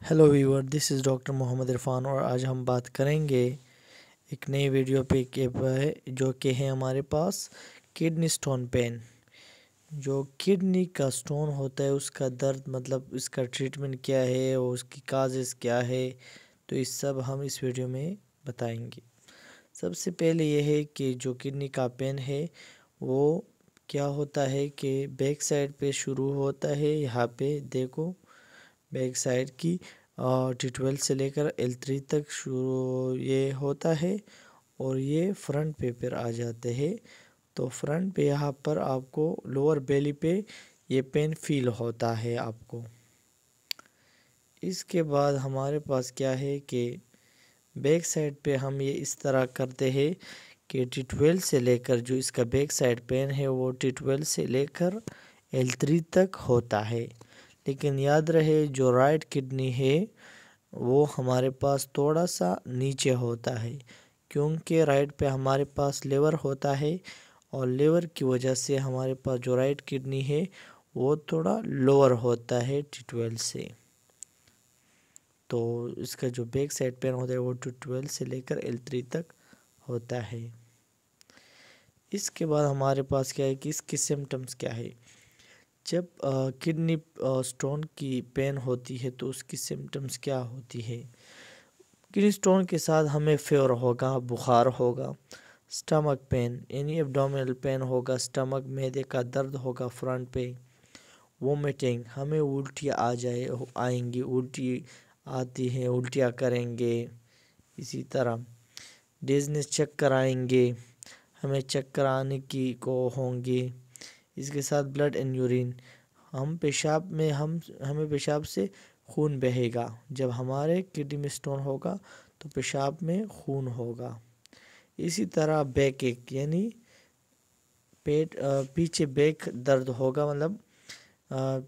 Hello viewer, this is doctor Mohammad Irfan और आज हम बात करेंगे एक नई वीडियो पे जो कि है हमारे पास किडनी स्टोन पेन। जो किडनी का स्टोन होता है उसका दर्द मतलब इसका ट्रीटमेंट क्या है और उसकी काजेज़ क्या है, तो इस सब हम इस वीडियो में बताएंगे। सबसे पहले ये है कि जो किडनी का पेन है वो क्या होता है कि बैक साइड पे शुरू होता है। यहाँ पे देखो बैक साइड की T12 से लेकर L3 तक शुरू ये होता है और ये फ्रंट पे फिर आ जाते हैं। तो फ्रंट पे यहाँ पर आपको लोअर बेली पे ये पेन फील होता है आपको। इसके बाद हमारे पास क्या है कि बैक साइड पे हम ये इस तरह करते हैं कि T12 से लेकर जो इसका बैक साइड पेन है वो T12 से लेकर L3 तक होता है। लेकिन याद रहे जो राइट किडनी है वो हमारे पास थोड़ा सा नीचे होता है, क्योंकि राइट पे हमारे पास लिवर होता है और लिवर की वजह से हमारे पास जो राइट किडनी है वो थोड़ा लोअर होता है T12 से। तो इसका जो बैक साइड पेन होता है वो T12 से लेकर L3 तक होता है। इसके बाद हमारे पास क्या है कि इसके सिम्टम्स क्या है। जब किडनी स्टोन की पेन होती है तो उसकी सिम्टम्स क्या होती है। किडनी स्टोन के साथ हमें फीवर होगा, बुखार होगा, स्टमक पेन यानी एब्डोमिनल पेन होगा, स्टमक मैदे का दर्द होगा फ्रंट पे, वोमिटिंग हमें उल्टियाँ आएंगी, उल्टी आती है, उल्टियाँ करेंगे। इसी तरह डिज़नेस चक्कर आएंगे, हमें चक्कर आने की को होंगे। इसके साथ ब्लड एंड यूरिन हमें पेशाब से खून बहेगा। जब हमारे किडनी में स्टोन होगा तो पेशाब में खून होगा। इसी तरह बैक एक यानी पीछे बैक दर्द होगा, मतलब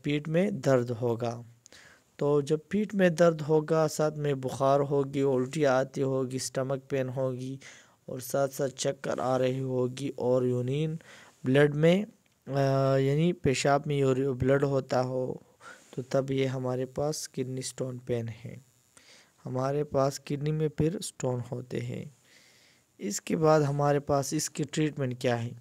पीठ में दर्द होगा। तो जब पीठ में दर्द होगा साथ में बुखार होगी, उल्टी आती होगी, स्टमक पेन होगी और साथ साथ चक्कर आ रही होगी और यूरिन ब्लड में यानी पेशाब में ब्लड होता हो, तो तब ये हमारे पास किडनी स्टोन पेन है। हमारे पास किडनी में फिर स्टोन होते हैं। इसके बाद हमारे पास इसकी ट्रीटमेंट क्या है।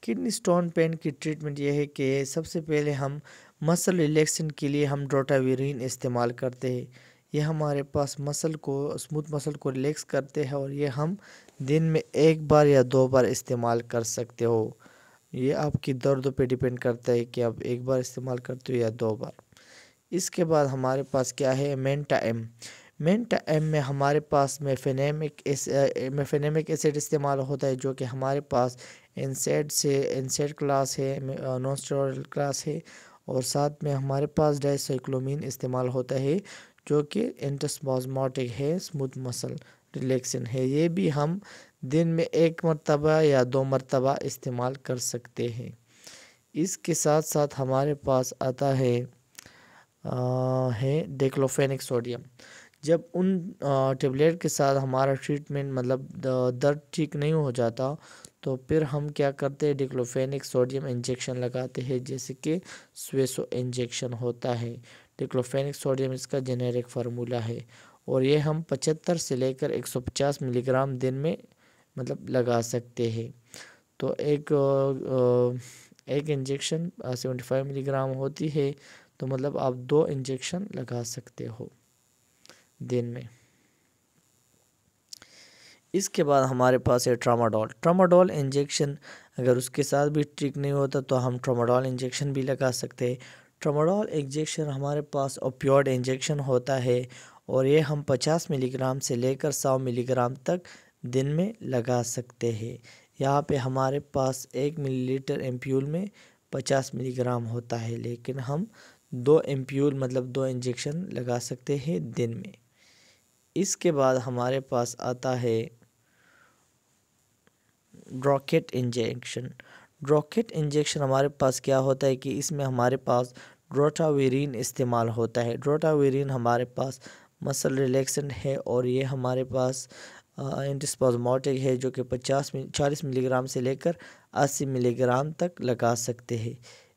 किडनी स्टोन पेन की ट्रीटमेंट ये है कि सबसे पहले हम मसल रिलैक्सेशन के लिए हम ड्रोटाविरीन इस्तेमाल करते हैं। ये हमारे पास स्मूथ मसल को रिलैक्स करते हैं और ये हम दिन में 1 बार या 2 बार इस्तेमाल कर सकते हो। ये आपकी दर्द पे डिपेंड करता है कि आप 1 बार इस्तेमाल करते हो या 2 बार। इसके बाद हमारे पास क्या है, मेंटा एम में हमारे पास मेफेनेमिक एसिड इस्तेमाल होता है, जो कि हमारे पास एनसेड क्लास है, नॉन स्टेरॉइडल क्लास है। और साथ में हमारे पास डाइसाइक्लोमीन इस्तेमाल होता है, जो कि एंटीस्पाज़्मेटिक है, स्मूथ मसल रिलैक्सेशन है। ये भी हम दिन में 1 मरतबा या 2 मरतबा इस्तेमाल कर सकते हैं। इसके साथ साथ हमारे पास आता है डिक्लोफेनिक सोडियम। जब उन टेबलेट के साथ हमारा ट्रीटमेंट मतलब दर्द ठीक नहीं हो जाता तो फिर हम क्या करते हैं, डिक्लोफेनिक सोडियम इंजेक्शन लगाते हैं, जैसे कि स्वेसो इंजेक्शन होता है। डिक्लोफेनिक सोडियम इसका जेनेरिक फार्मूला है और ये हम 75 से लेकर 150 मिलीग्राम दिन में मतलब लगा सकते हैं। तो एक इंजेक्शन 75 मिलीग्राम होती है, तो मतलब आप 2 इंजेक्शन लगा सकते हो दिन में। इसके बाद हमारे पास है ट्रामाडोल इंजेक्शन। अगर उसके साथ भी ठीक नहीं होता तो हम ट्रामाडोल इंजेक्शन भी लगा सकते हैं। ट्रामाडोल इंजेक्शन हमारे पास ओपियोइड इंजेक्शन होता है और ये हम 50 मिलीग्राम से लेकर 100 मिलीग्राम तक दिन में लगा सकते हैं। यहाँ पे हमारे पास 1 मिलीलीटर एम्प्यूल में 50 मिलीग्राम होता है, लेकिन हम 2 एम्प्यूल मतलब 2 इंजेक्शन लगा सकते हैं दिन में। इसके बाद हमारे पास आता है ड्रॉकेट इंजेक्शन हमारे पास क्या होता है कि इसमें हमारे पास ड्रोटाविरीन इस्तेमाल होता है। ड्रोटाविरीन हमारे पास मसल रिलैक्सेंट है और ये हमारे पास एंटीस्पाज़्मेटिक है, जो कि 40 मिलीग्राम से लेकर 80 मिलीग्राम तक लगा सकते हैं।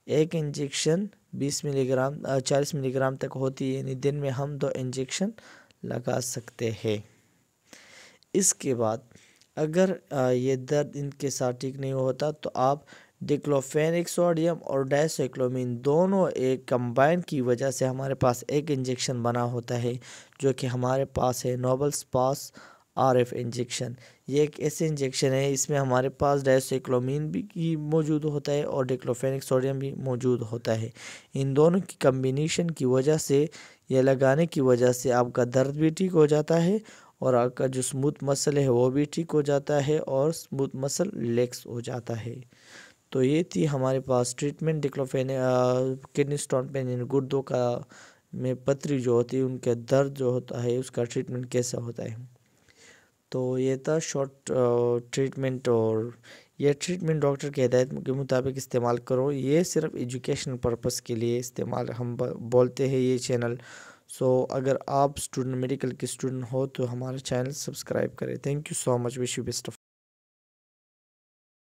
एक इंजेक्शन 20 ملی گرام 40 ملی گرام تک ہوتی ہے، یعنی دن میں ہم 2 انجیکشن لگا سکتے ہیں۔ اس کے بعد اگر یہ درد ان کے ساتھ ٹھیک نہیں ہوتا تو آپ ڈکلوفینک سوڈیم اور ڈائسائکلومین دونوں ایک کمبائن کی وجہ سے ہمارے پاس ایک انجیکشن بنا ہوتا ہے، جو کہ ہمارے پاس ہے نوبلس پاس RF انجیکشن۔ یہ ایک ایسے انجیکشن ہے، اس میں ہمارے پاس ڈائسائکلومین بھی موجود ہوتا ہے اور ڈکلوفینک سوڈیم بھی موجود ہوتا ہے۔ ان دونوں کی کمبینیشن کی وجہ سے، یہ لگانے کی وجہ سے آپ کا درد بھی ٹھیک ہو جاتا ہے اور آپ کا جو اسموتھ مسل ہے وہ بھی ٹھیک ہو جاتا ہے اور اسموتھ مسل ریلیکس ہو جاتا ہے۔ تو یہ تھی ہمارے پاس ٹریٹمنٹ کڈنی سٹون پین، یعنی گردوں کا میں پتری جو ہوتی ہے ان کے درد جو ہوتا ہے اس کا ٹریٹمنٹ کیسا ہوتا ہے۔ تو یہ تھا شارٹ ٹریٹمنٹ، اور یہ ٹریٹمنٹ ڈاکٹر کی ہدایت کے مطابق استعمال کرو۔ یہ صرف ایجوکیشن پرپس کے لیے استعمال ہم بولتے ہیں یہ چینل۔ سو اگر آپ میڈیکل کے اسٹوڈنٹ ہو تو ہمارا چینل سبسکرائب کریں۔ Thank you so much, wish you best of